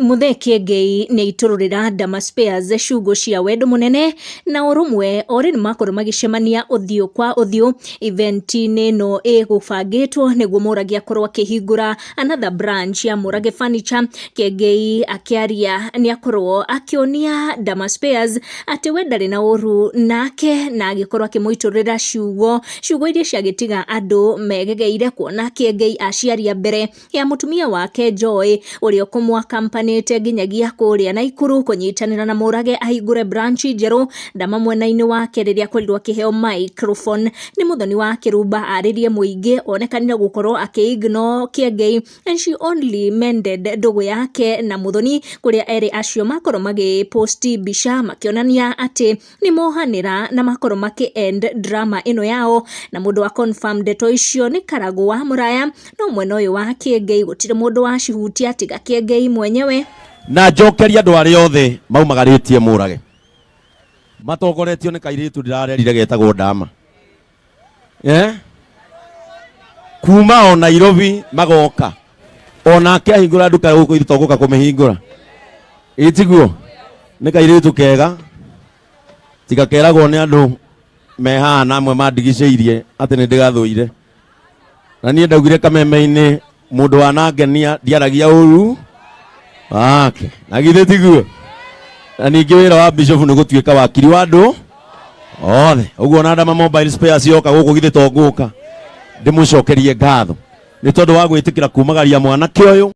Muthee Ngei ni itururira Dama Spares ciugo cia wendo munene na urumwe ori ni makorwo magicemania uthio kwa uthio event-ini no igubangitwo niguo Murage akorwo akihingura another branch ya Murage Furniture. Ngei akiaria ni akorwo akionia Dama Spares ati we ndari na uru nake na agikorwo akimuiturira ciugo iria ciagitiga andu megegeire kuona Ngei aciaria mbere ya mutumia wake Joy uria kumwakampanite nginyagia kuria Naikuru kunyitanira na Murage ahingure branch njeru. Dama mwena-ini wake riria korirwo akiheo microphone ni muthoni wa Kirumba aririe muingi onekanire gukorwo akiignore Ngei and she only mended ndugu yake na muthoni kuria eri acio makorwo magiposti bica makionania ati ni mohanira na makorwo maki end drama ino yao na mundu wa confirm ndeto icio ni Karagũ wa Muraya no mwena uyu wa Ngei gutire mundu wa cihutia tiga Ngei mwenyewe na njokeria andu aria othe maumagaritie Murage matongoretio ni kairitu ndirarerire getagwo Dama kuma o Nairobi magoka onake ahingura nduka guku ithu toguka kumihingura itiguo ni kairitu kega tiga keragwo ni andu mehana amwe mandigiceirie ati ni ndigathuire na nie ndaugire kameme-ini mundu wanangenia ndiaragia uru ake na githe tiguo na ningi wira wa bishop ni gutuika wakiri wa andu othe uguo na Dama Mobile Spares yoka guku githe tonguka ndimucokerie ngatho ni tondu wa gwitikira kumagaria mwanake uyu.